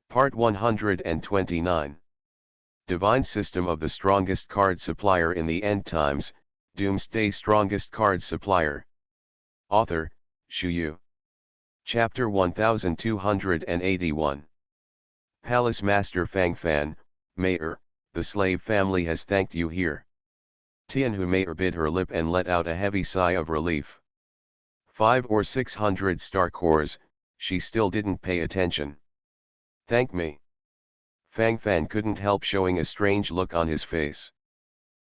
Part 129. Divine System of the Strongest Card Supplier in the End Times, Doomsday Strongest Card Supplier. Author, Shu Yu. Chapter 1281. Palace Master Fang Fan, Mayor, the slave family has thanked you here. Tianhu Mayor bit her lip and let out a heavy sigh of relief. 500 or 600 star cores, she still didn't pay attention. Thank me. Fang Fan couldn't help showing a strange look on his face.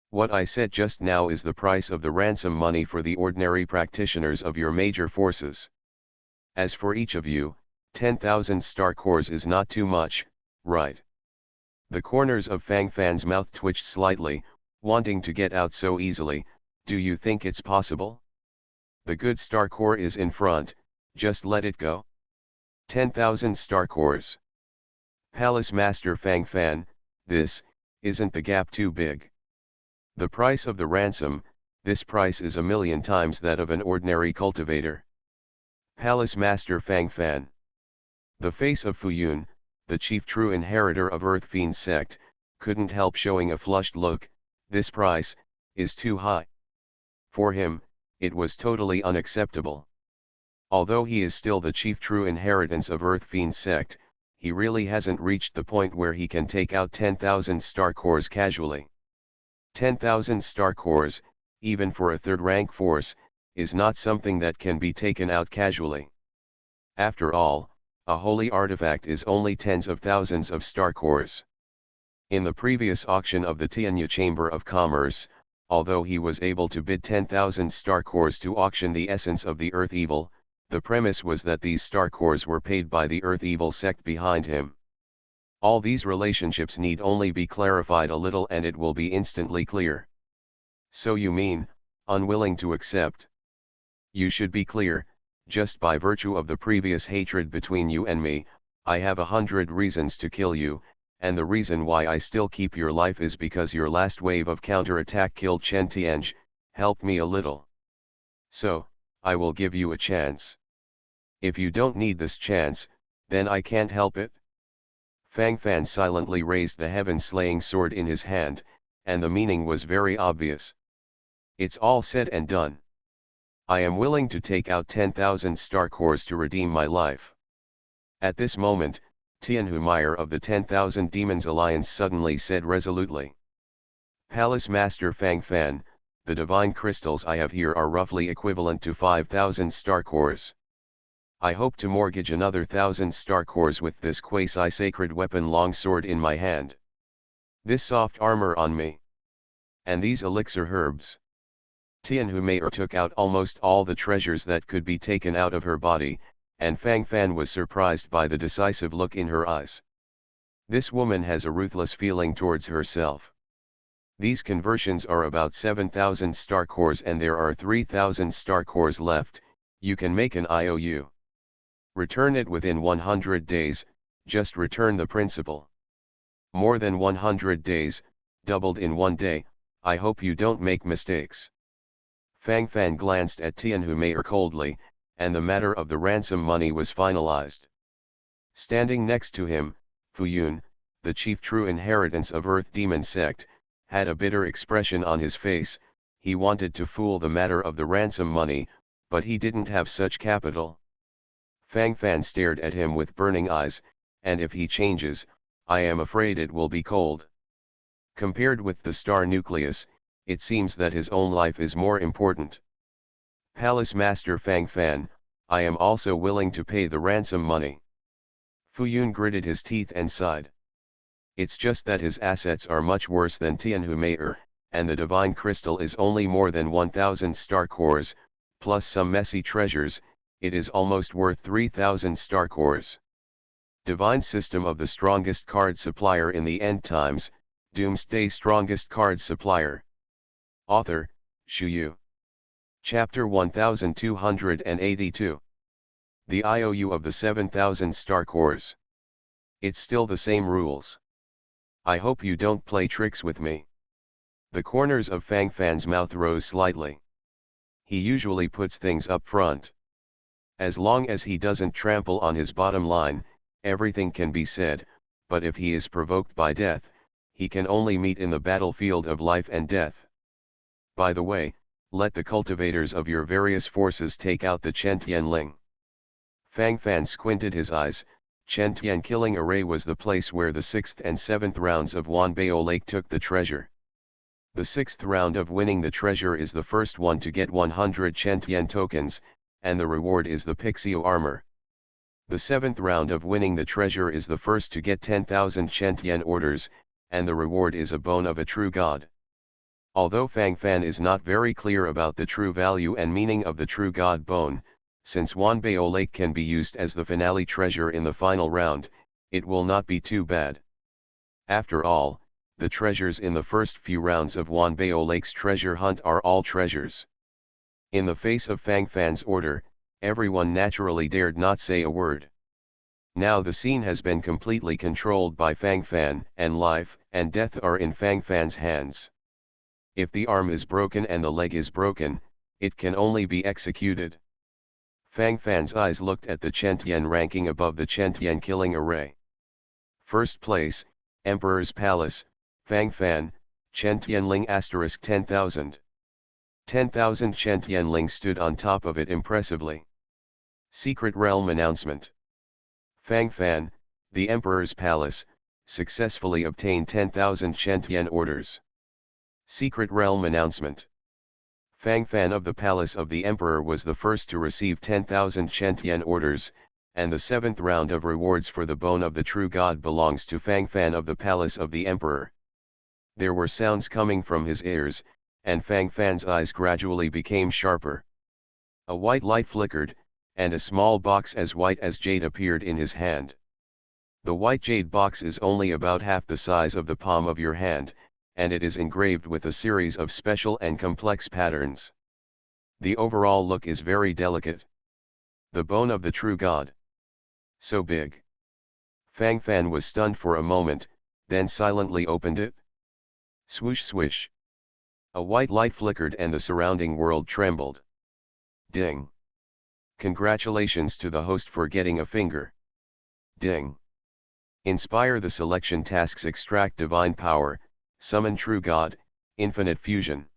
What I said just now is the price of the ransom money for the ordinary practitioners of your major forces. As for each of you, 10,000 star cores is not too much, right? The corners of Fang Fan's mouth twitched slightly, wanting to get out so easily. Do you think it's possible? The good star core is in front, just let it go. 10,000 star cores. Palace Master Fang Fan, isn't the gap too big? The price of the ransom, this price is 1,000,000 times that of an ordinary cultivator. Palace Master Fang Fan. The face of Fu Yun, the chief true inheritor of Earth Fiend sect, couldn't help showing a flushed look. This price is too high. For him, it was totally unacceptable. Although he is still the chief true inheritance of Earth Fiend sect, he really hasn't reached the point where he can take out 10,000 star cores casually. 10,000 star cores, even for a third-rank force, is not something that can be taken out casually. After all, a holy artifact is only tens of thousands of star cores. In the previous auction of the Tianyu Chamber of Commerce, although he was able to bid 10,000 star cores to auction the essence of the Earth Evil, the premise was that these star cores were paid by the Earth Evil sect behind him. All these relationships need only be clarified a little and it will be instantly clear. So you mean, unwilling to accept? You should be clear, just by virtue of the previous hatred between you and me, I have 100 reasons to kill you, and the reason why I still keep your life is because your last wave of counterattack killed Chen Tianj. Help me a little. So, I will give you a chance. If you don't need this chance, then I can't help it. Fang Fan silently raised the heaven-slaying sword in his hand, and the meaning was very obvious. It's all said and done. I am willing to take out 10,000 star cores to redeem my life. At this moment, Tianhu Meyer of the 10,000 Demons Alliance suddenly said resolutely. Palace Master Fang Fan, the divine crystals I have here are roughly equivalent to 5,000 star cores. I hope to mortgage another 1,000 star cores with this quasi-sacred weapon longsword in my hand. This soft armor on me. And these elixir herbs. Tianhu Meyer took out almost all the treasures that could be taken out of her body, and Fang Fan was surprised by the decisive look in her eyes. This woman has a ruthless feeling towards herself. These conversions are about 7,000 star cores and there are 3,000 star cores left. You can make an IOU. Return it within 100 days, just return the principal. More than 100 days, doubled in one day, I hope you don't make mistakes. Fang Fan glanced at Tianhu Meyer coldly, and the matter of the ransom money was finalized. Standing next to him, Fu Yun, the chief true inheritance of Earth Demon sect, had a bitter expression on his face. He wanted to fool the matter of the ransom money, but he didn't have such capital. Fang Fan stared at him with burning eyes, and if he changes, I am afraid it will be cold. Compared with the star nucleus, it seems that his own life is more important. Palace Master Fang Fan, I am also willing to pay the ransom money. Fu Yun gritted his teeth and sighed. It's just that his assets are much worse than Tianhu Meyer, and the divine crystal is only more than 1,000 star cores, plus some messy treasures. It is almost worth 3,000 star cores. Divine System of the Strongest Card Supplier in the End Times, Doomsday Strongest Card Supplier. Author, Shu Yu. Chapter 1282. The IOU of the 7,000 star cores. It's still the same rules. I hope you don't play tricks with me. The corners of Fang Fan's mouth rose slightly. He usually puts things up front. As long as he doesn't trample on his bottom line, everything can be said, but if he is provoked by death, he can only meet in the battlefield of life and death. By the way, let the cultivators of your various forces take out the Chen Tianling. Fang Fan squinted his eyes. Chen Tian killing array was the place where the 6th and 7th rounds of Wanbao Lake took the treasure. The 6th round of winning the treasure is the first one to get 100 Chen Tian tokens, and the reward is the Pixio armor. The 7th round of winning the treasure is the first to get 10,000 Chen Tian orders, and the reward is a bone of a true god. Although Fang Fan is not very clear about the true value and meaning of the true god bone, since Wanbao Lake can be used as the finale treasure in the final round, it will not be too bad. After all, the treasures in the first few rounds of Wanbao Lake's treasure hunt are all treasures. In the face of Fang Fan's order, everyone naturally dared not say a word. Now the scene has been completely controlled by Fang Fan, and life and death are in Fang Fan's hands. If the arm is broken and the leg is broken, it can only be executed. Fang Fan's eyes looked at the Chen Tian ranking above the Chen Tian killing array. First place, Emperor's Palace, Fang Fan, Chen Tianling * 10,000. 10,000 Chen Tianling stood on top of it impressively. Secret Realm announcement. Fang Fan, the Emperor's Palace, successfully obtained 10,000 Chen Tian orders. Secret Realm announcement. Fang Fan of the Palace of the Emperor was the first to receive 10,000 Chen Tian orders, and the 7th round of rewards for the bone of the true god belongs to Fang Fan of the Palace of the Emperor. There were sounds coming from his ears, and Fang Fan's eyes gradually became sharper. A white light flickered, and a small box as white as jade appeared in his hand. The white jade box is only about half the size of the palm of your hand, and it is engraved with a series of special and complex patterns. The overall look is very delicate. The bone of the true god. So big. Fang Fan was stunned for a moment, then silently opened it. Swoosh swish. A white light flickered and the surrounding world trembled. Ding. Congratulations to the host for getting a finger. Ding. Inspire the selection tasks: extract divine power, summon true god, infinite fusion.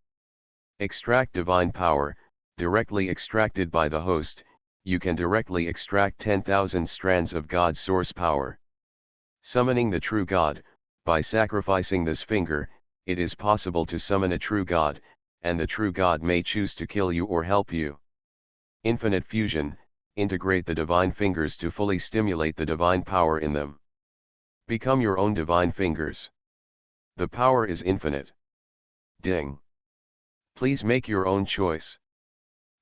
Extract divine power, directly extracted by the host, you can directly extract 10,000 strands of God's source power. Summoning the true god, by sacrificing this finger, it is possible to summon a true god, and the true god may choose to kill you or help you. Infinite fusion, integrate the divine fingers to fully stimulate the divine power in them. Become your own divine fingers. The power is infinite. Ding. Please make your own choice.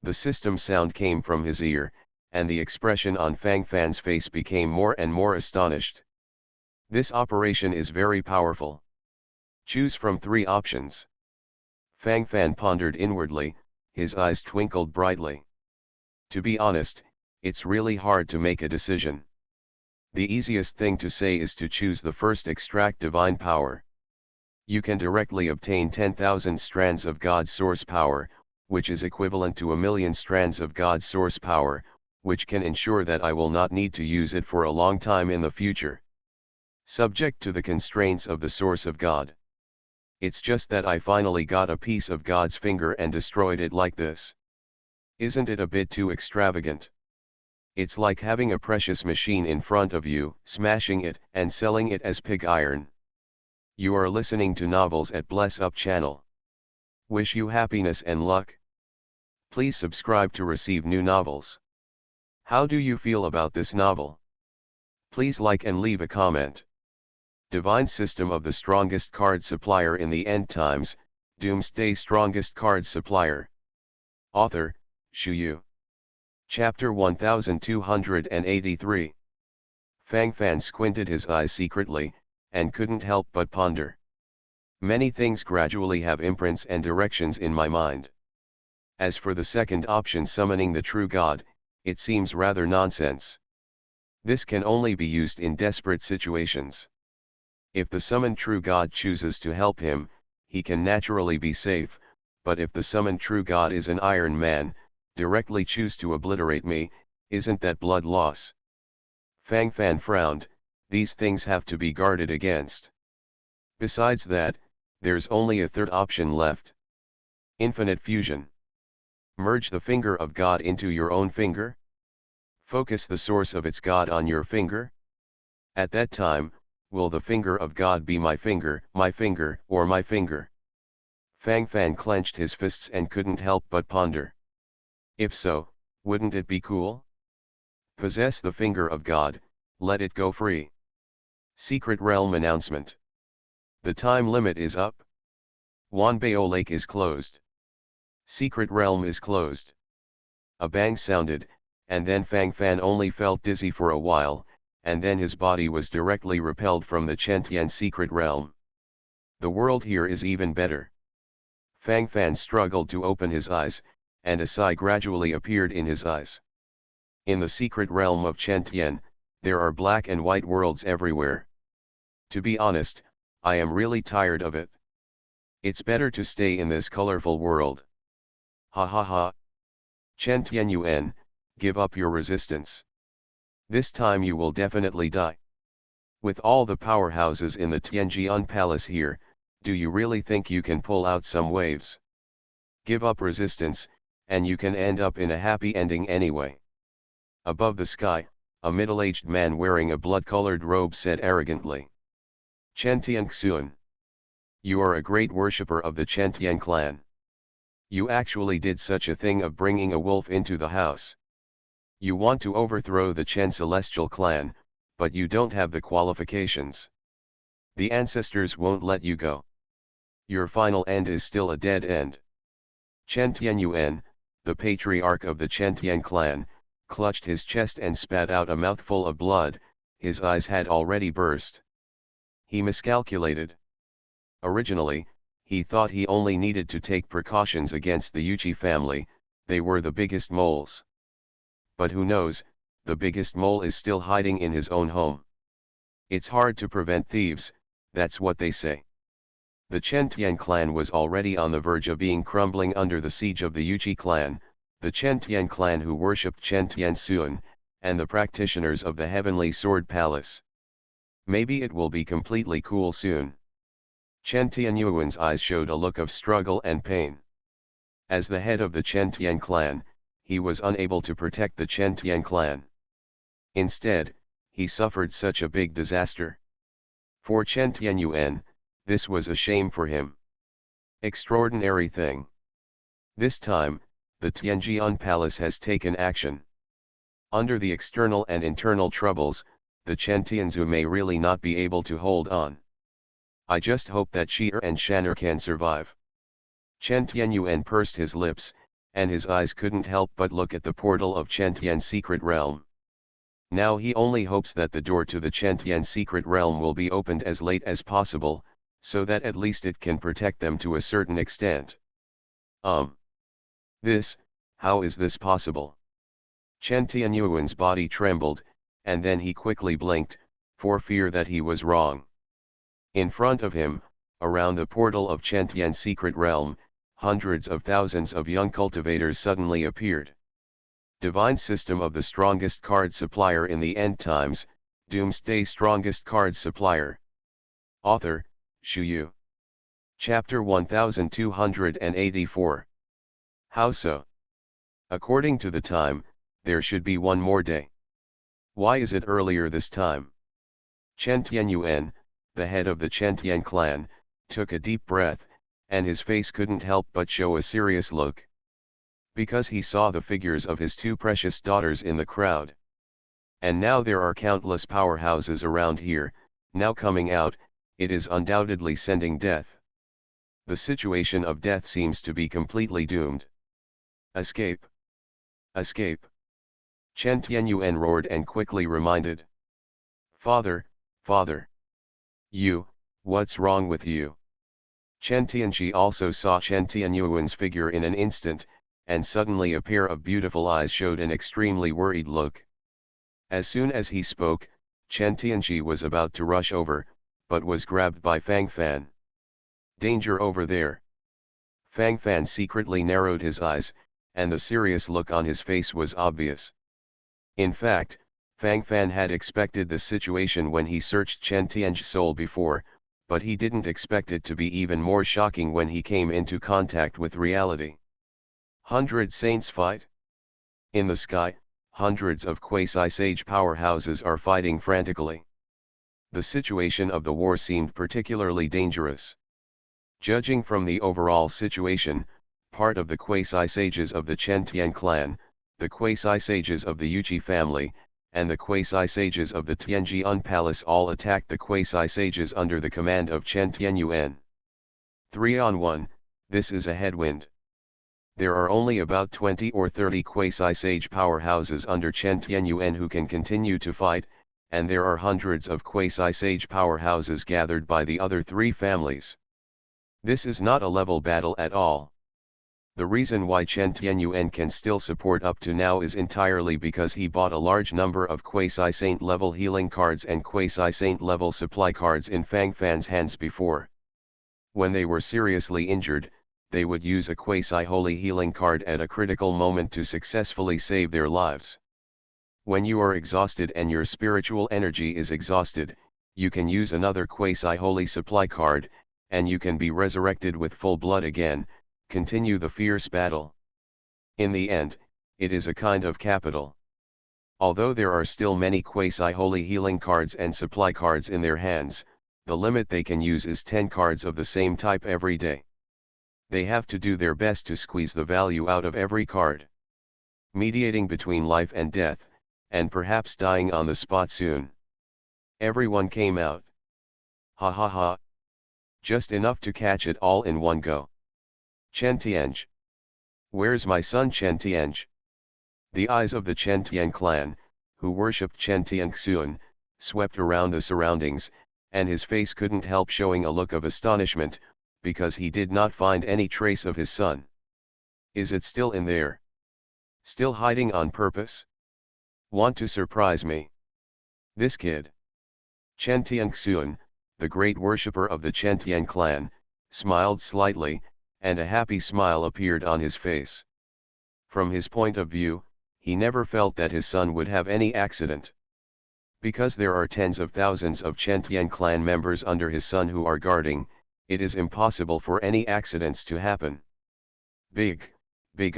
The system sound came from his ear, and the expression on Fang Fan's face became more and more astonished. This operation is very powerful. Choose from 3 options. Fang Fan pondered inwardly, his eyes twinkled brightly. To be honest, it's really hard to make a decision. The easiest thing to say is to choose the first: extract divine power. You can directly obtain 10,000 strands of God's source power, which is equivalent to 1,000,000 strands of God's source power, which can ensure that I will not need to use it for a long time in the future. Subject to the constraints of the source of God. It's just that I finally got a piece of God's finger and destroyed it like this. Isn't it a bit too extravagant? It's like having a precious machine in front of you, smashing it and selling it as pig iron. You are listening to Novels at Bless Up channel. Wish you happiness and luck. Please subscribe to receive new novels. How do you feel about this novel? Please like and leave a comment. Divine System of the Strongest Card Supplier in the End Times, Doomsday Strongest Card Supplier. Author, Shu Yu. Chapter 1283. Fang Fan squinted his eyes secretly, and couldn't help but ponder. Many things gradually have imprints and directions in my mind. As for the second option, summoning the true god, it seems rather nonsense. This can only be used in desperate situations. If the summoned true god chooses to help him, he can naturally be safe, but if the summoned true god is an Iron Man, directly choose to obliterate me, isn't that blood loss? Fang Fan frowned. these things have to be guarded against. Besides that, there's only a third option left. Infinite fusion. Merge the finger of God into your own finger? Focus the source of its God on your finger? At that time, will the finger of God be my finger, or my finger? Fang Fan clenched his fists and couldn't help but ponder. If so, wouldn't it be cool? Possess the finger of God, let it go free. Secret Realm announcement. The time limit is up. Wanbao Lake is closed. Secret Realm is closed. A bang sounded, and then Fang Fan only felt dizzy for a while, and then his body was directly repelled from the Chentian Secret Realm. The world here is even better. Fang Fan struggled to open his eyes, and a sigh gradually appeared in his eyes. In the secret realm of Chentian, there are black and white worlds everywhere. To be honest, I am really tired of it. It's better to stay in this colorful world. Ha ha ha. Chen Tianyuan, give up your resistance. This time you will definitely die. With all the powerhouses in the Tianjian Palace here, do you really think you can pull out some waves? Give up resistance, and you can end up in a happy ending anyway. Above the sky, a middle-aged man wearing a blood-colored robe said arrogantly. Chen Tianxuan. You are a great worshipper of the Chen Tian clan. You actually did such a thing of bringing a wolf into the house. You want to overthrow the Chen Celestial clan, but you don't have the qualifications. The ancestors won't let you go. Your final end is still a dead end. Chen Tianyuan, the patriarch of the Chen Tian clan, clutched his chest and spat out a mouthful of blood. His eyes had already burst. He miscalculated. Originally, he thought he only needed to take precautions against the Yuchi family, they were the biggest moles. But who knows, the biggest mole is still hiding in his own home. It's hard to prevent thieves, that's what they say. The Chen Tian clan was already on the verge of being crumbling under the siege of the Yuchi clan, the Chen Tian clan who worshipped Chen Tianxuan, and the practitioners of the Heavenly Sword Palace. Maybe it will be completely cool soon. Chen Tianyuan's eyes showed a look of struggle and pain. As the head of the Chen Tian clan, he was unable to protect the Chen Tian clan. Instead, he suffered such a big disaster. For Chen Tianyuan, this was a shame for him. Extraordinary thing. This time, the Tianjian Palace has taken action. Under the external and internal troubles, the Chen Tianzu may really not be able to hold on. I just hope that Shi'er and Shan'er can survive. Chen Tianyuan pursed his lips, and his eyes couldn't help but look at the portal of Chen Tian's secret realm. Now he only hopes that the door to the Chen Tian secret realm will be opened as late as possible, so that at least it can protect them to a certain extent. How is this possible? Chen Tianyuan's body trembled, and then he quickly blinked, for fear that he was wrong. In front of him, around the portal of Chen Tian's secret realm, hundreds of thousands of young cultivators suddenly appeared. Divine system of the strongest card supplier in the end times, Doomsday strongest card supplier. Author, Shu Yu. Chapter 1284. How so? According to the time, there should be one more day. Why is it earlier this time? Chen Tianyuan, the head of the Chen Tian clan, took a deep breath, and his face couldn't help but show a serious look. Because he saw the figures of his two precious daughters in the crowd. And now there are countless powerhouses around here, now coming out, it is undoubtedly sending death. The situation of death seems to be completely doomed. Escape! Escape! Chen Tianyuan roared and quickly reminded. Father, father! What's wrong with you? Chen Tianchi also saw Chen Tianyuan's figure in an instant, and suddenly a pair of beautiful eyes showed an extremely worried look. As soon as he spoke, Chen Tianchi was about to rush over, but was grabbed by Fang Fan. Danger over there! Fang Fan secretly narrowed his eyes, and the serious look on his face was obvious. In fact, Fang Fan had expected the situation when he searched Chen Tian's soul before, but he didn't expect it to be even more shocking when he came into contact with reality. 100 saints fight? In the sky, hundreds of quasi-sage powerhouses are fighting frantically. The situation of the war seemed particularly dangerous. Judging from the overall situation, part of the quasi-sages of the Chen Tian clan, the quasi-sages of the Yuchi family, and the quasi-sages of the Tianjian Palace all attacked the quasi-sages under the command of Chen Tianyuan. 3 on 1, this is a headwind. There are only about 20 or 30 quasi-sage powerhouses under Chen Tianyuan who can continue to fight, and there are hundreds of quasi-sage powerhouses gathered by the other three families. This is not a level battle at all. The reason why Chen Tianyuan can still support up to now is entirely because he bought a large number of quasi-saint level healing cards and quasi-saint level supply cards in Fang Fan's hands before. When they were seriously injured, they would use a quasi-holy healing card at a critical moment to successfully save their lives. When you are exhausted and your spiritual energy is exhausted, you can use another quasi-holy supply card, and you can be resurrected with full blood again, continue the fierce battle. In the end, it is a kind of capital. Although there are still many quasi-holy healing cards and supply cards in their hands, the limit they can use is 10 cards of the same type every day. They have to do their best to squeeze the value out of every card. Mediating between life and death, and perhaps dying on the spot soon. Everyone came out. Ha ha ha. Just enough to catch it all in one go. Chen Tianj. Where's my son Chen Tianj? The eyes of the Chen Tian clan, who worshipped Chen Tianxuan, swept around the surroundings, and his face couldn't help showing a look of astonishment, because he did not find any trace of his son. Is it still in there? Still hiding on purpose? Want to surprise me? This kid. Chen Tianxuan, the great worshipper of the Chen Tian clan, smiled slightly, and a happy smile appeared on his face. From his point of view, he never felt that his son would have any accident. Because there are tens of thousands of Chen Tian clan members under his son who are guarding, it is impossible for any accidents to happen. Big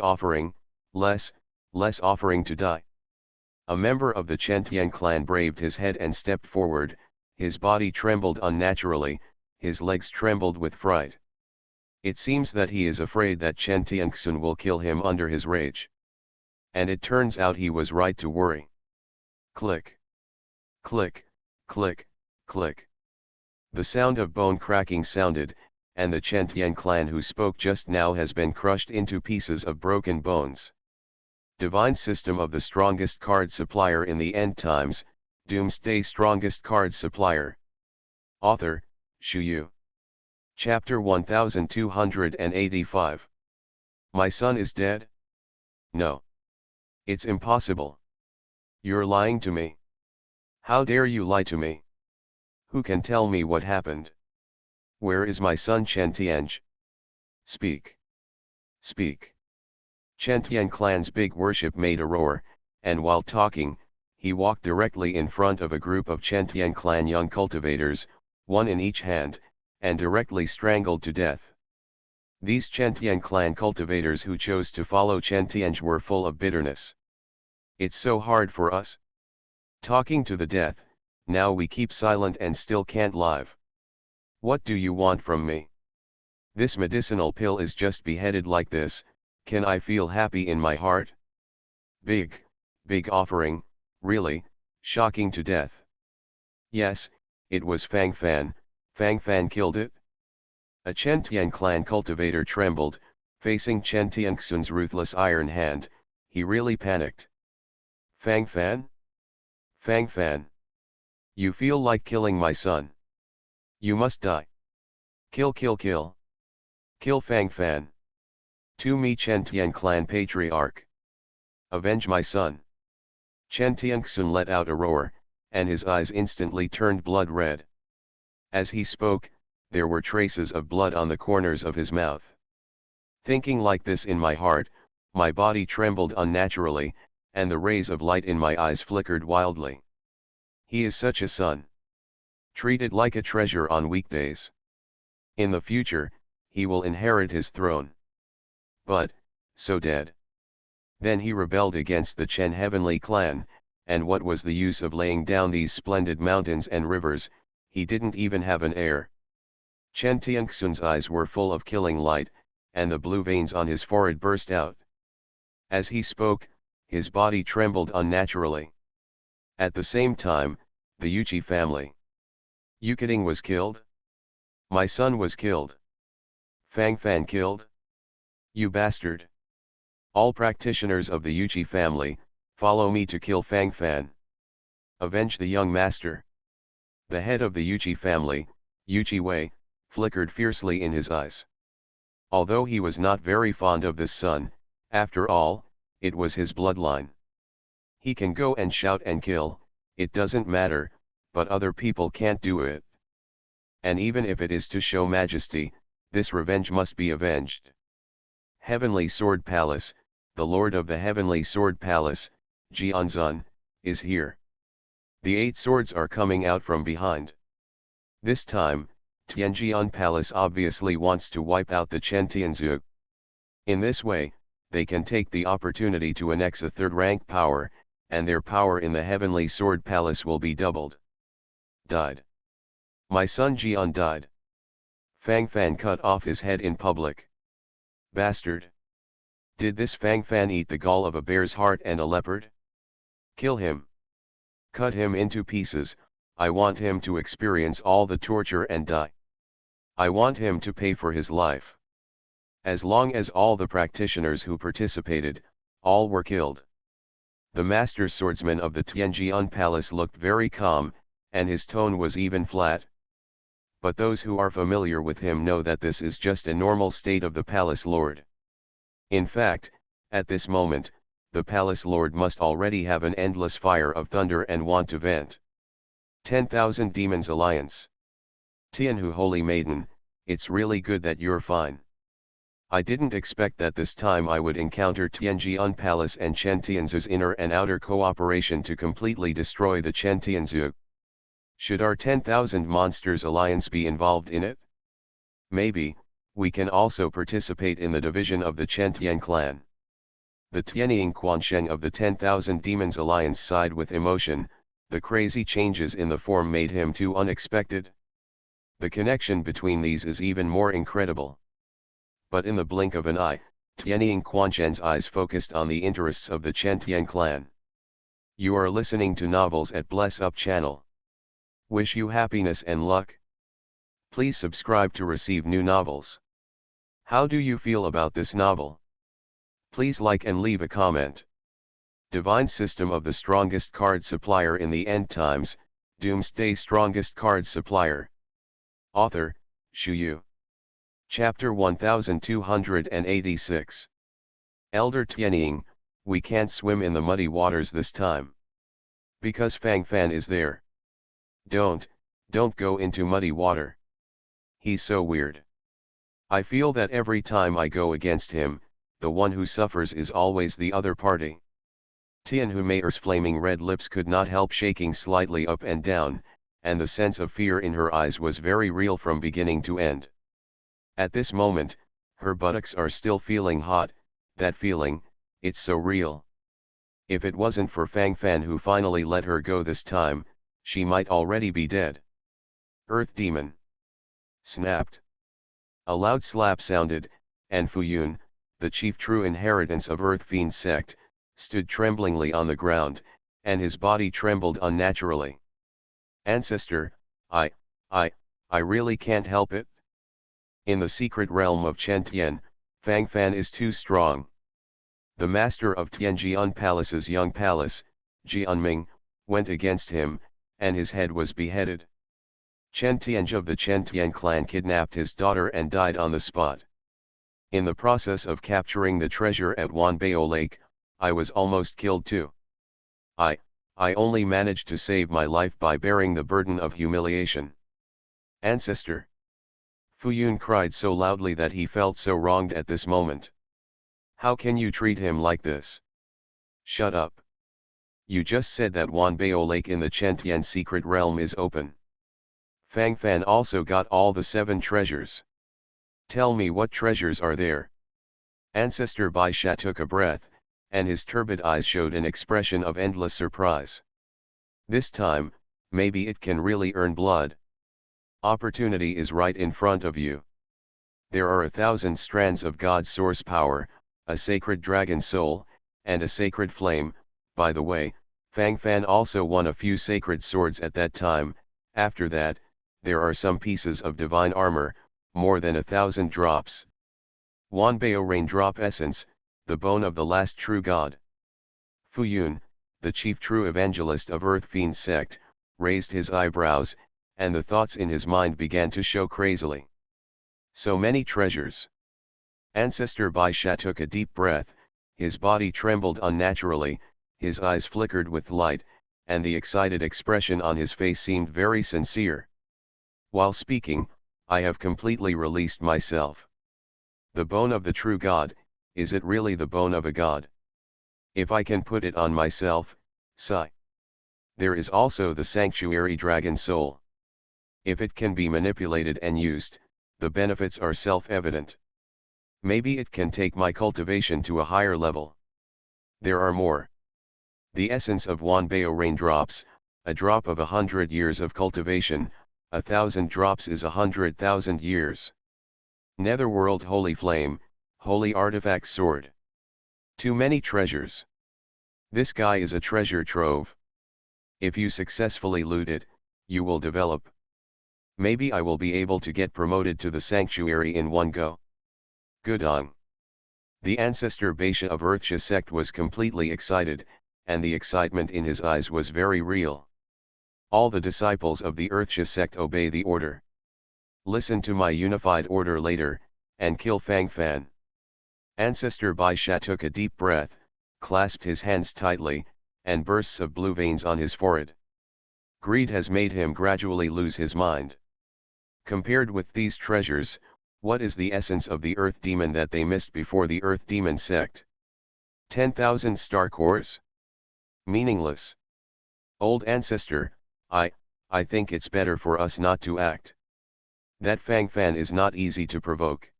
offering, less offering to die. A member of the Chen Tian clan braved his head and stepped forward, his body trembled unnaturally, his legs trembled with fright. It seems that he is afraid that Chen Tianxun will kill him under his rage. And it turns out he was right to worry. Click. Click, click, click. The sound of bone cracking sounded, and the Chen Tian clan who spoke just now has been crushed into pieces of broken bones. Divine System of the Strongest Card Supplier in the End Times, Doomsday Strongest Card Supplier. Author, Shu Yu. Chapter 1285. My son is dead? No. It's impossible. You're lying to me. How dare you lie to me? Who can tell me what happened? Where is my son Chen Tianj? Speak. Speak. Chen Tian clan's big worship made a roar, and while talking, he walked directly in front of a group of Chen Tian clan young cultivators, one in each hand, and directly strangled to death. These Chen Tian clan cultivators who chose to follow Chen Tianj were full of bitterness. It's so hard for us. Talking to the death, now we keep silent and still can't live. What do you want from me? This medicinal pill is just beheaded like this, can I feel happy in my heart? Big offering, really, shocking to death. Yes, it was Fang Fan killed it? A Chen Tian clan cultivator trembled, facing Chen Tianxun's ruthless iron hand, he really panicked. Fang Fan? Fang Fan. You feel like killing my son. You must die. Kill. Kill Fang Fan. To me Chen Tian clan patriarch. Avenge my son. Chen Tianxun let out a roar, and his eyes instantly turned blood red. As he spoke, there were traces of blood on the corners of his mouth. Thinking like this in my heart, my body trembled unnaturally, and the rays of light in my eyes flickered wildly. He is such a son. Treated like a treasure on weekdays. In the future, he will inherit his throne. But, so dead. Then he rebelled against the Chen heavenly clan, and what was the use of laying down these splendid mountains and rivers, he didn't even have an heir. Chen Tianxun's eyes were full of killing light, and the blue veins on his forehead burst out. As he spoke, his body trembled unnaturally. At the same time, the Yuchi family. Yukiting was killed? My son was killed. Fang Fan killed? You bastard! All practitioners of the Yuchi family, follow me to kill Fang Fan. Avenge the young master. The head of the Yuchi family, Yuchi Wei, flickered fiercely in his eyes. Although he was not very fond of this son, after all, it was his bloodline. He can go and shout and kill, it doesn't matter, but other people can't do it. And even if it is to show majesty, this revenge must be avenged. Heavenly Sword Palace, the Lord of the Heavenly Sword Palace, Jianzun, is here. The 8 swords are coming out from behind. This time, Tianjian Palace obviously wants to wipe out the Chen Tianzu. In this way, they can take the opportunity to annex a 3rd-rank power, and their power in the Heavenly Sword Palace will be doubled. Died. My son Jian died. Fang Fan cut off his head in public. Bastard. Did this Fang Fan eat the gall of a bear's heart and a leopard? Kill him. Cut him into pieces, I want him to experience all the torture and die. I want him to pay for his life. As long as all the practitioners who participated, all were killed. The master swordsman of the Tianjian Palace looked very calm, and his tone was even flat. But those who are familiar with him know that this is just a normal state of the Palace Lord. In fact, at this moment, the Palace Lord must already have an endless fire of thunder and want to vent. 10,000 Demons Alliance. Tianhu Holy Maiden, it's really good that you're fine. I didn't expect that this time I would encounter Tianjian Palace and Chen Tianzu's inner and outer cooperation to completely destroy the Chen Tianzu. Should our 10,000 Monsters Alliance be involved in it? Maybe, we can also participate in the division of the Chen Tian clan. The Tianying Quansheng of the 10,000 Demons Alliance sighed with emotion, the crazy changes in the form made him too unexpected. The connection between these is even more incredible. But in the blink of an eye, Tianying Quansheng's eyes focused on the interests of the Chen Tian clan. You are listening to Novels at Bless Up channel. Wish you happiness and luck. Please subscribe to receive new novels. How do you feel about this novel? Please like and leave a comment. Divine System of the Strongest Card Supplier in the End Times, Doomsday Strongest Card Supplier. Author, Shu Yu. Chapter 1286. Elder Tianying, we can't swim in the muddy waters this time. Because Fang Fan is there. Don't go into muddy water. He's so weird. I feel that every time I go against him, the one who suffers is always the other party. Tianhu Meier's flaming red lips could not help shaking slightly up and down, and the sense of fear in her eyes was very real from beginning to end. At this moment, her buttocks are still feeling hot, that feeling, it's so real. If it wasn't for Fang Fan who finally let her go this time, she might already be dead. Earth Demon. Snapped. A loud slap sounded, and Fuyun, the chief true inheritance of Earth Fiend sect, stood tremblingly on the ground, and his body trembled unnaturally. Ancestor, I really can't help it. In the secret realm of Chen Tian, Fang Fan is too strong. The master of Tianjian Palace's young palace, Jianming, went against him, and his head was beheaded. Chen Tianj of the Chen Tian clan kidnapped his daughter and died on the spot. In the process of capturing the treasure at Wanbao Lake, I was almost killed too. I only managed to save my life by bearing the burden of humiliation. Ancestor. Fuyun cried so loudly that he felt so wronged at this moment. How can you treat him like this? Shut up. You just said that Wanbao Lake in the Chentian secret realm is open. Fang Fan also got all the 7 treasures. Tell me what treasures are there. Ancestor Bai Sha took a breath, and his turbid eyes showed an expression of endless surprise. This time, maybe it can really earn blood. Opportunity is right in front of you. There are 1,000 strands of God's source power, a sacred dragon soul, and a sacred flame. By the way, Fang Fan also won a few sacred swords at that time. After that, there are some pieces of divine armor, more than 1,000 drops. Wanbao Raindrop Essence, the bone of the last true God. Fu Yun, the chief true evangelist of Earth Fiend sect, raised his eyebrows, and the thoughts in his mind began to show crazily. So many treasures. Ancestor Bai Sha took a deep breath, his body trembled unnaturally, his eyes flickered with light, and the excited expression on his face seemed very sincere. While speaking, I have completely released myself. The bone of the true God, is it really the bone of a god? If I can put it on myself, sigh. There is also the sanctuary dragon soul. If it can be manipulated and used, the benefits are self-evident. Maybe it can take my cultivation to a higher level. There are more. The essence of Wanbao Raindrops, a drop of 100 years of cultivation, 1,000 drops is 100,000 years. Netherworld Holy Flame, Holy Artifact Sword. Too many treasures. This guy is a treasure trove. If you successfully loot it, you will develop. Maybe I will be able to get promoted to the sanctuary in one go. Gudong. The ancestor Baisha of Earthsha sect was completely excited, and the excitement in his eyes was very real. All the disciples of the Earthsha sect obey the order. Listen to my unified order later, and kill Fang Fan. Ancestor Bai Sha took a deep breath, clasped his hands tightly, and bursts of blue veins on his forehead. Greed has made him gradually lose his mind. Compared with these treasures, what is the essence of the Earth Demon that they missed before the Earth Demon sect? 10,000 star cores? Meaningless. Old ancestor, I think it's better for us not to act. That Fang Fan is not easy to provoke.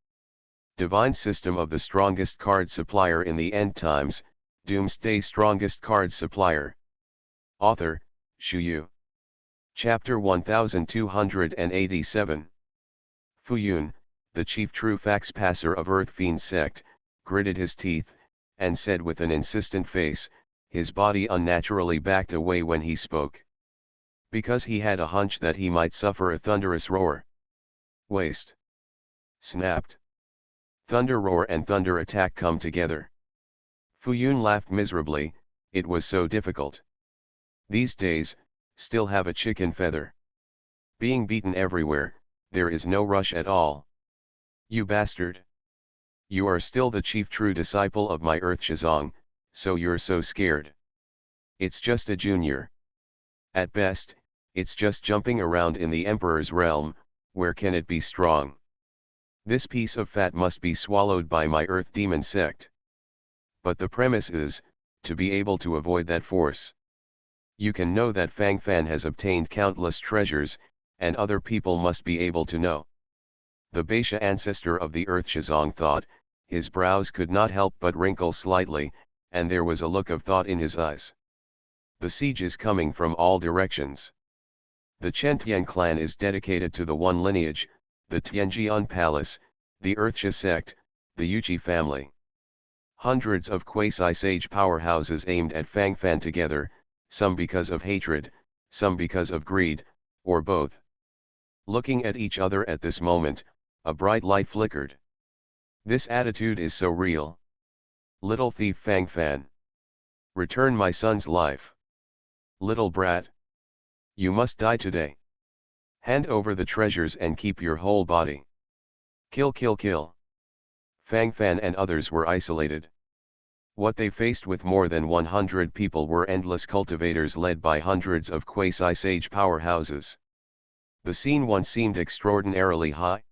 Divine System of the Strongest Card Supplier in the End Times, Doomsday Strongest Card Supplier. Author, Shu Yu. Chapter 1287. Fu Yun, the chief true fax passer of Earth Fiend sect, gritted his teeth, and said with an insistent face, his body unnaturally backed away when he spoke. Because he had a hunch that he might suffer a thunderous roar. Waste. Snapped. Thunder roar and thunder attack come together. Fu Yun laughed miserably, it was so difficult. These days, still have a chicken feather. Being beaten everywhere, there is no rush at all. You bastard. You are still the chief true disciple of my Earth Shazong, so you're so scared. It's just a junior. At best, it's just jumping around in the Emperor's realm, where can it be strong? This piece of fat must be swallowed by my Earth Demon sect. But the premise is, to be able to avoid that force. You can know that Fang Fan has obtained countless treasures, and other people must be able to know. The Baisha ancestor of the Earth Shazong thought, his brows could not help but wrinkle slightly, and there was a look of thought in his eyes. The siege is coming from all directions. The Chentian clan is dedicated to the one lineage, the Tianjian Palace, the Earthsha sect, the Yuchi family. Hundreds of quasi-sage powerhouses aimed at Fang Fan together, some because of hatred, some because of greed, or both. Looking at each other at this moment, a bright light flickered. This attitude is so real. Little thief Fang Fan. Return my son's life. Little brat. You must die today. Hand over the treasures and keep your whole body. Kill kill kill. Fang Fan and others were isolated. What they faced with more than 100 people were endless cultivators led by hundreds of quasi-sage powerhouses. The scene once seemed extraordinarily high.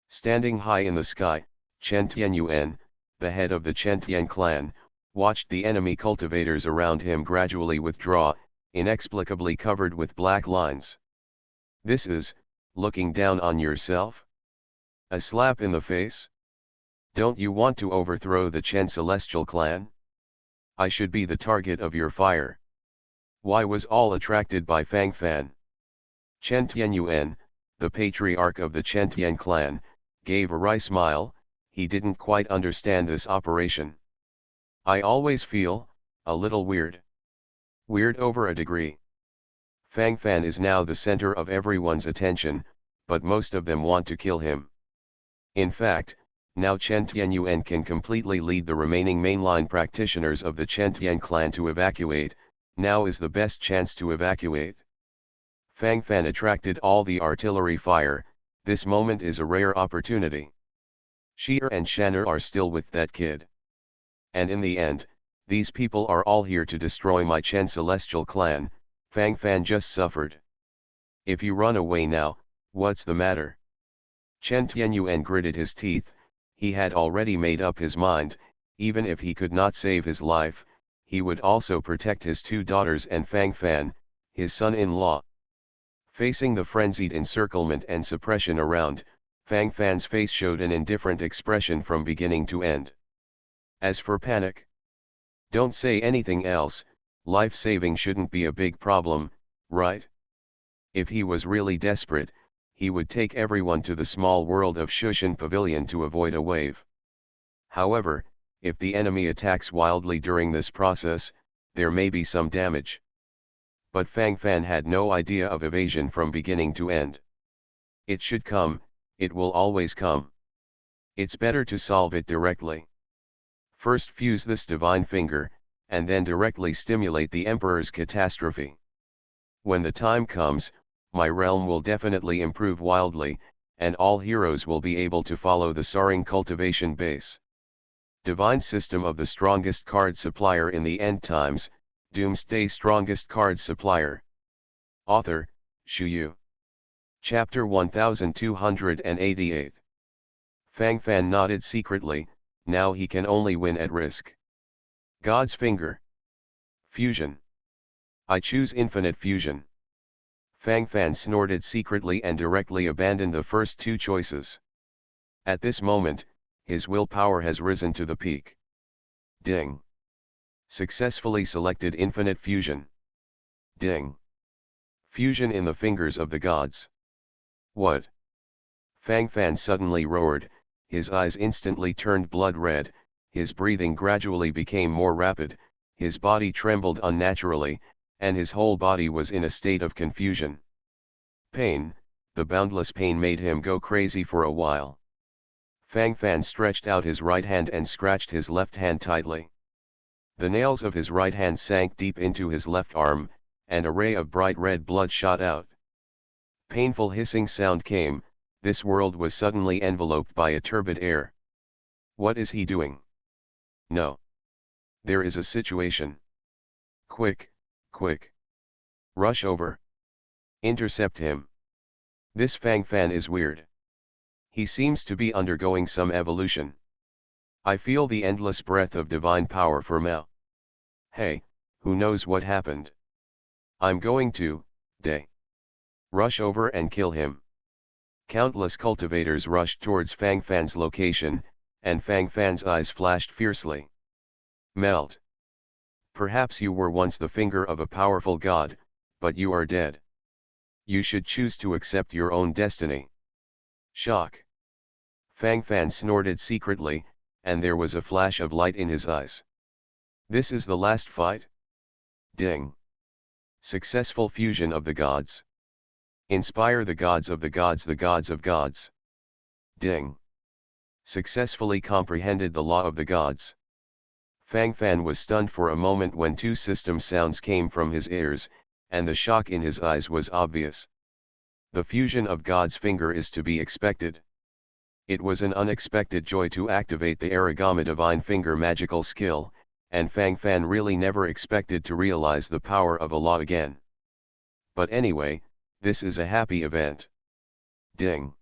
Standing high in the sky, Chen Tianyuan, the head of the Chen Tian clan, watched the enemy cultivators around him gradually withdraw, inexplicably covered with black lines. This is, looking down on yourself? A slap in the face? Don't you want to overthrow the Chen Celestial clan? I should be the target of your fire. Why was all attracted by Fang Fan? Chen Tianyuan, the patriarch of the Chen Tian clan, gave a wry smile. He didn't quite understand this operation. I always feel a little weird. Weird over a degree. Fang Fan is now the center of everyone's attention, but most of them want to kill him. In fact, now Chen Tianyuan can completely lead the remaining mainline practitioners of the Chen Tian clan to evacuate. Now is the best chance to evacuate. Fang Fan attracted all the artillery fire. This moment is a rare opportunity. Sheer and Shanner are still with that kid. And in the end, these people are all here to destroy my Chen Celestial clan. Fang Fan just suffered. If you run away now, what's the matter? Chen Tianyuan gritted his teeth. He had already made up his mind, even if he could not save his life, he would also protect his two daughters and Fang Fan, his son-in-law. Facing the frenzied encirclement and suppression around, Fang Fan's face showed an indifferent expression from beginning to end. As for panic, don't say anything else. Life-saving shouldn't be a big problem, right? If he was really desperate, he would take everyone to the small world of Shushan Pavilion to avoid a wave. However, if the enemy attacks wildly during this process, there may be some damage. But Fang Fan had no idea of evasion from beginning to end. It should come, it will always come. It's better to solve it directly. First fuse this divine finger, and then directly stimulate the Emperor's catastrophe. When the time comes, my realm will definitely improve wildly, and all heroes will be able to follow the soaring cultivation base. Divine system of the strongest card supplier in the end times, Doomsday strongest card supplier. Author, Shu Yu. Chapter 1288. Fang Fan nodded secretly. Now he can only win at risk. God's finger. Fusion. I choose infinite fusion. Fang Fan snorted secretly and directly abandoned the first two choices. At this moment, his willpower has risen to the peak. Ding. Successfully selected infinite fusion. Ding. Fusion in the fingers of the gods. What? Fang Fan suddenly roared, his eyes instantly turned blood red, his breathing gradually became more rapid, his body trembled unnaturally, and his whole body was in a state of confusion. Pain, the boundless pain made him go crazy for a while. Fang Fan stretched out his right hand and scratched his left hand tightly. The nails of his right hand sank deep into his left arm, and a ray of bright red blood shot out. Painful hissing sound came. This world was suddenly enveloped by a turbid air. What is he doing? No. There is a situation. Quick, quick. Rush over. Intercept him. This Fang Fan is weird. He seems to be undergoing some evolution. I feel the endless breath of divine power for Mao. Hey, who knows what happened? I'm going to, rush over and kill him. Countless cultivators rushed towards Fang Fan's location, and Fang Fan's eyes flashed fiercely. Melt. Perhaps you were once the finger of a powerful god, but you are dead. You should choose to accept your own destiny. Shock. Fang Fan snorted secretly, and there was a flash of light in his eyes. This is the last fight? Ding. Successful fusion of the gods. Inspire the gods of the gods, the gods of gods. Ding. Successfully comprehended the law of the gods. Fang Fan was stunned for a moment when two system sounds came from his ears, and the shock in his eyes was obvious. The fusion of God's finger is to be expected. It was an unexpected joy to activate the Aragami Divine Finger magical skill, and Fang Fan really never expected to realize the power of Allah again. But anyway, this is a happy event. Ding.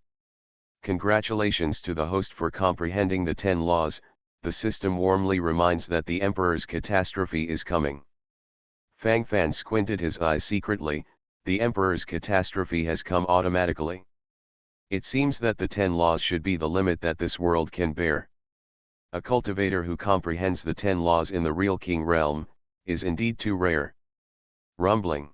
Congratulations to the host for comprehending the 10 laws, the system warmly reminds that the Emperor's catastrophe is coming. Fang Fan squinted his eyes secretly. The Emperor's catastrophe has come automatically. It seems that the 10 laws should be the limit that this world can bear. A cultivator who comprehends the 10 laws in the real king realm, is indeed too rare. Rumbling.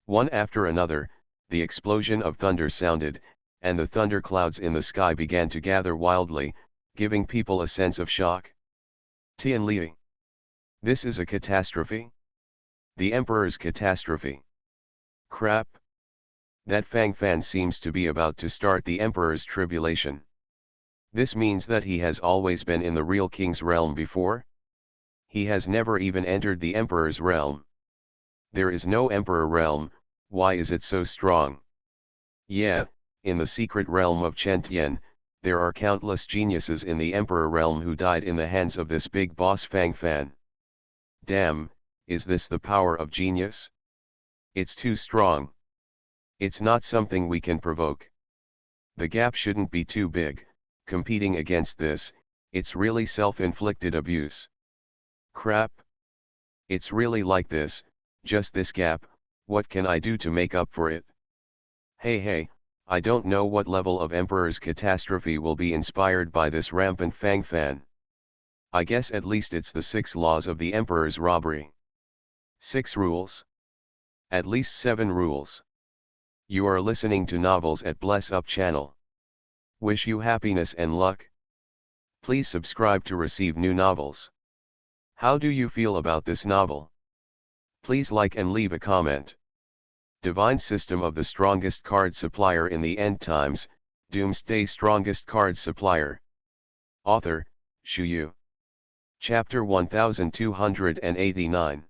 One after another, the explosion of thunder sounded, and the thunder clouds in the sky began to gather wildly, giving people a sense of shock. Tian Li. This is a catastrophe? The Emperor's catastrophe. Crap. That Fang Fan seems to be about to start the Emperor's tribulation. This means that he has always been in the real king's realm before? He has never even entered the Emperor's realm. There is no Emperor realm, why is it so strong? Yeah, in the secret realm of Chen Tian, there are countless geniuses in the Emperor realm who died in the hands of this big boss Fang Fan. Damn, is this the power of genius? It's too strong. It's not something we can provoke. The gap shouldn't be too big, competing against this, it's really self-inflicted abuse. Crap. It's really like this, just this gap, what can I do to make up for it? Hey, I don't know what level of Emperor's catastrophe will be inspired by this rampant Fang Fan. I guess at least it's the 6 laws of the Emperor's robbery. 6 rules. At least 7 rules. You are listening to Novels at Bless Up channel. Wish you happiness and luck. Please subscribe to receive new novels. How do you feel about this novel? Please like and leave a comment. Divine System of the Strongest Card Supplier in the End Times, Doomsday Strongest Card Supplier. Author, Shu Yu. Chapter 1289.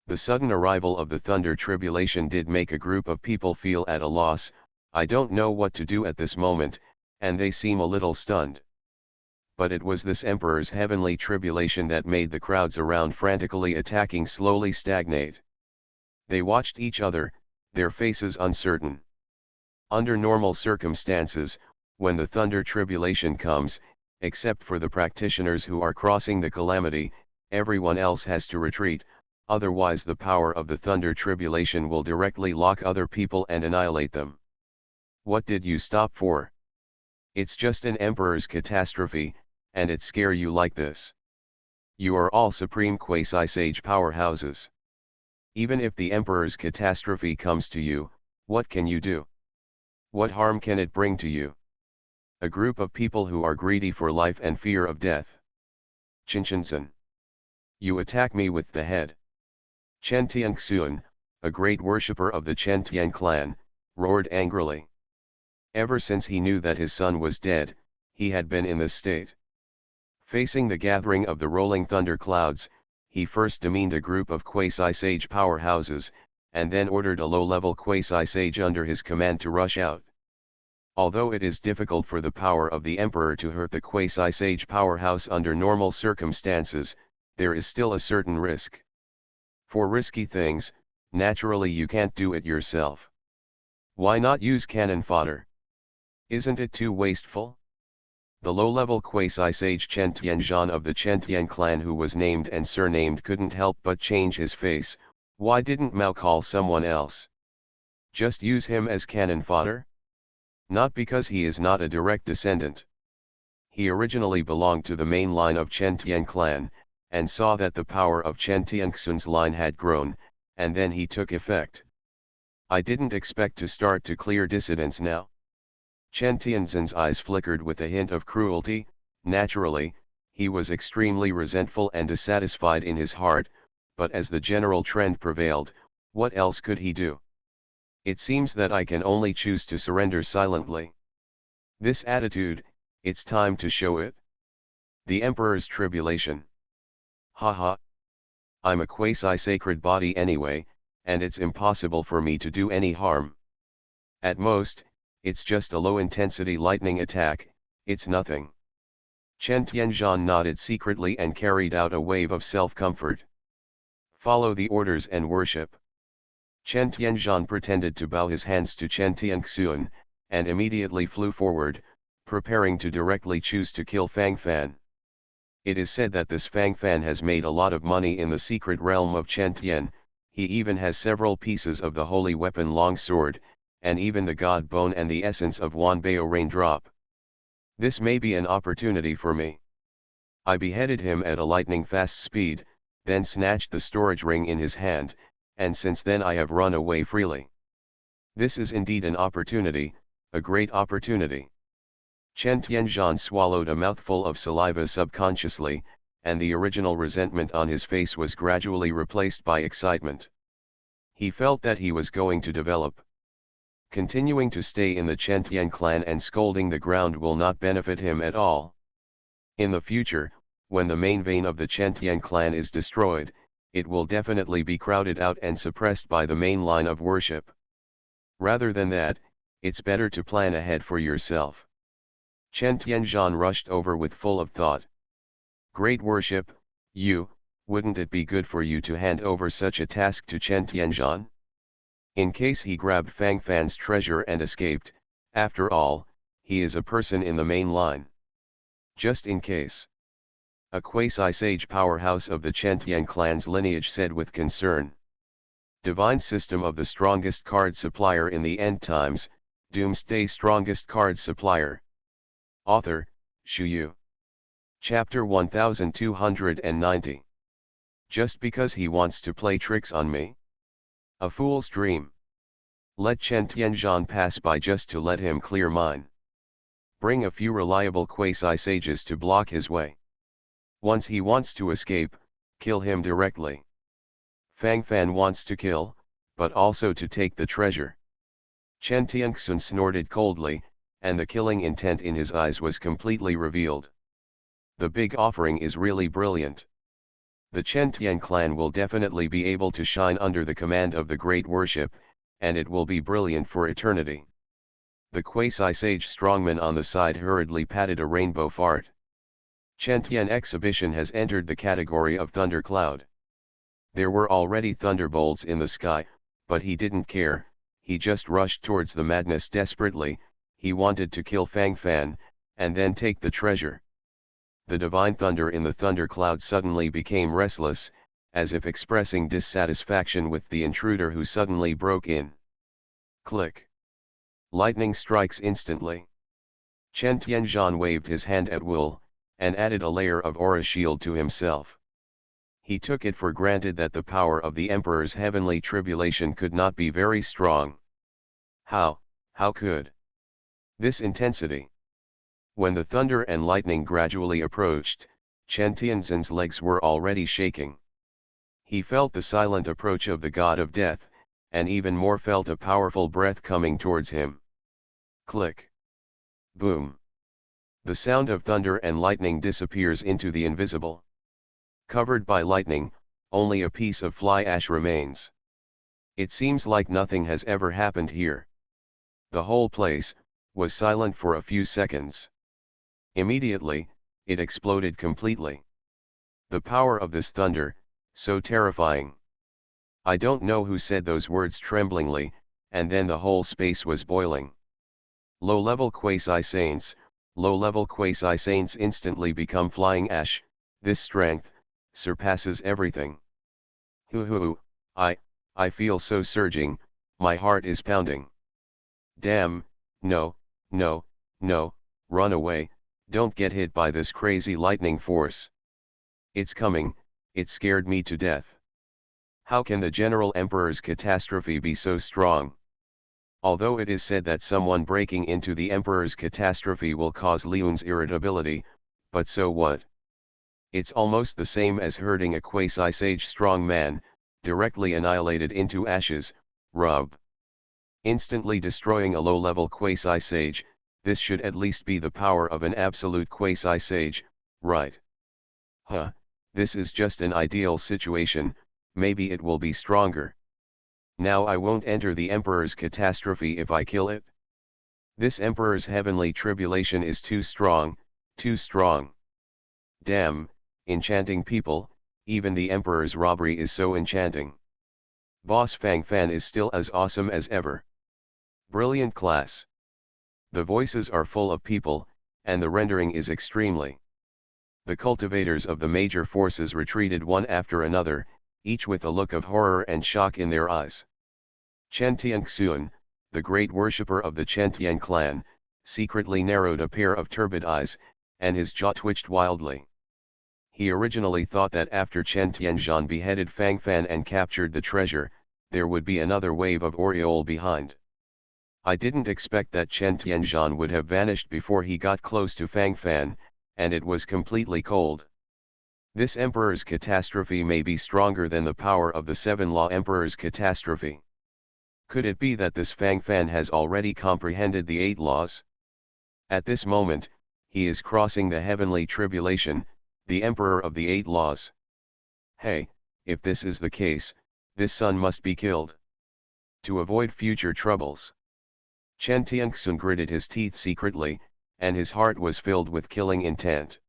The sudden arrival of the Thunder Tribulation did make a group of people feel at a loss. I don't know what to do at this moment, and they seem a little stunned. But it was this Emperor's heavenly tribulation that made the crowds around frantically attacking slowly stagnate. They watched each other, their faces uncertain. Under normal circumstances, when the Thunder Tribulation comes, except for the practitioners who are crossing the calamity, everyone else has to retreat, otherwise the power of the Thunder Tribulation will directly lock other people and annihilate them. What did you stop for? It's just an Emperor's catastrophe, and it scare you like this. You are all supreme quasi-sage powerhouses. Even if the Emperor's catastrophe comes to you, what can you do? What harm can it bring to you? A group of people who are greedy for life and fear of death. Chinchinsen. You attack me with the head. Chen Tianxuan, a great worshipper of the Chen Tian clan, roared angrily. Ever since he knew that his son was dead, he had been in this state. Facing the gathering of the rolling thunder clouds, he first demeaned a group of quasi-sage powerhouses, and then ordered a low-level quasi-sage under his command to rush out. Although it is difficult for the power of the Emperor to hurt the quasi-sage powerhouse under normal circumstances, there is still a certain risk. For risky things, naturally you can't do it yourself. Why not use cannon fodder? Isn't it too wasteful? The low-level quasi-sage Chen Tianzhan of the Chen Tian clan who was named and surnamed couldn't help but change his face. Why didn't Mao call someone else? Just use him as cannon fodder? Not because he is not a direct descendant. He originally belonged to the main line of Chen Tian clan, and saw that the power of Chen Tianxun's line had grown, and then he took effect. I didn't expect to start to clear dissidents now. Chen Tianzhen's eyes flickered with a hint of cruelty. Naturally, he was extremely resentful and dissatisfied in his heart, but as the general trend prevailed, what else could he do? It seems that I can only choose to surrender silently. This attitude, it's time to show it. The Emperor's tribulation. Haha. I'm a quasi-sacred body anyway, and it's impossible for me to do any harm. At most, it's just a low-intensity lightning attack, it's nothing. Chen Tianzhan nodded secretly and carried out a wave of self-comfort. Follow the orders and worship. Chen Tianzhan pretended to bow his hands to Chen Tianxuan, and immediately flew forward, preparing to directly choose to kill Fang Fan. It is said that this Fang Fan has made a lot of money in the secret realm of Chen Tian. He even has several pieces of the holy weapon longsword, and even the god bone and the essence of Wanbao raindrop. This may be an opportunity for me. I beheaded him at a lightning-fast speed, then snatched the storage ring in his hand, and since then I have run away freely. This is indeed an opportunity, a great opportunity. Chen Tianzhan swallowed a mouthful of saliva subconsciously, and the original resentment on his face was gradually replaced by excitement. He felt that he was going to develop. Continuing to stay in the Chen Tian clan and scolding the ground will not benefit him at all. In the future, when the main vein of the Chen Tian clan is destroyed, it will definitely be crowded out and suppressed by the main line of worship. Rather than that, it's better to plan ahead for yourself. Chen Tianzhan rushed over with full of thought. Great worship, wouldn't it be good for you to hand over such a task to Chen Tianzhan? In case he grabbed Fang Fan's treasure and escaped, after all, he is a person in the main line. Just in case. A quasi-sage powerhouse of the Chen Tian clan's lineage said with concern. Divine system of the strongest card supplier in the end times, Doomsday strongest card supplier. Author, Shu Yu. Chapter 1290. Just because he wants to play tricks on me? A fool's dream. Let Chen Tianzhan pass by just to let him clear mine. Bring a few reliable quasi-sages to block his way. Once he wants to escape, kill him directly. Fang Fan wants to kill, but also to take the treasure. Chen Tianxun snorted coldly, and the killing intent in his eyes was completely revealed. The big offering is really brilliant. The Chen Tian clan will definitely be able to shine under the command of the great worship, and it will be brilliant for eternity. The quasi-sage strongman on the side hurriedly patted a rainbow fart. Chen Tian exhibition has entered the category of thundercloud. There were already thunderbolts in the sky, but he didn't care, he just rushed towards the madness desperately. He wanted to kill Fang Fan, and then take the treasure. The divine thunder in the thundercloud suddenly became restless, as if expressing dissatisfaction with the intruder who suddenly broke in. Click. Lightning strikes instantly. Chen Tianzhan waved his hand at will, and added a layer of aura shield to himself. He took it for granted that the power of the Emperor's heavenly tribulation could not be very strong. How could this intensity? When the thunder and lightning gradually approached, Chen Tianzhan's legs were already shaking. He felt the silent approach of the god of death, and even more felt a powerful breath coming towards him. Click. Boom. The sound of thunder and lightning disappears into the invisible. Covered by lightning, only a piece of fly ash remains. It seems like nothing has ever happened here. The whole place was silent for a few seconds. Immediately, it exploded completely. The power of this thunder, so terrifying. I don't know who said those words tremblingly, and then the whole space was boiling. Low-level quasi-saints instantly become flying ash. This strength surpasses everything. I feel so surging, my heart is pounding. Damn, no, run away, don't get hit by this crazy lightning force. It's coming, it scared me to death. How can the General Emperor's catastrophe be so strong? Although it is said that someone breaking into the Emperor's catastrophe will cause Liun's irritability, but so what? It's almost the same as hurting a quasi-sage strong man, directly annihilated into ashes, rub. Instantly destroying a low-level quasi-sage, this should at least be the power of an absolute quasi-sage, right? This is just an ideal situation, maybe it will be stronger. Now I won't enter the Emperor's catastrophe if I kill it. This Emperor's heavenly tribulation is too strong, too strong. Damn, enchanting people, even the Emperor's robbery is so enchanting. Boss Fang Fan is still as awesome as ever. Brilliant class. The voices are full of people, and the rendering is extremely The cultivators of the major forces retreated one after another, each with a look of horror and shock in their eyes. Chen Tianxuan, the great worshipper of the Chen Tian clan, secretly narrowed a pair of turbid eyes, and his jaw twitched wildly. He originally thought that after Chen Tianzhan beheaded Fang Fan and captured the treasure, there would be another wave of aureole behind. I didn't expect that Chen Tianzhan would have vanished before he got close to Fang Fan, and it was completely cold. This emperor's catastrophe may be stronger than the power of the Seven Law Emperor's catastrophe. Could it be that this Fang Fan has already comprehended the 8 laws? At this moment, he is crossing the heavenly tribulation, the emperor of the 8 laws. Hey, if this is the case, this son must be killed. To avoid future troubles. Chen Tianxun gritted his teeth secretly, and his heart was filled with killing intent.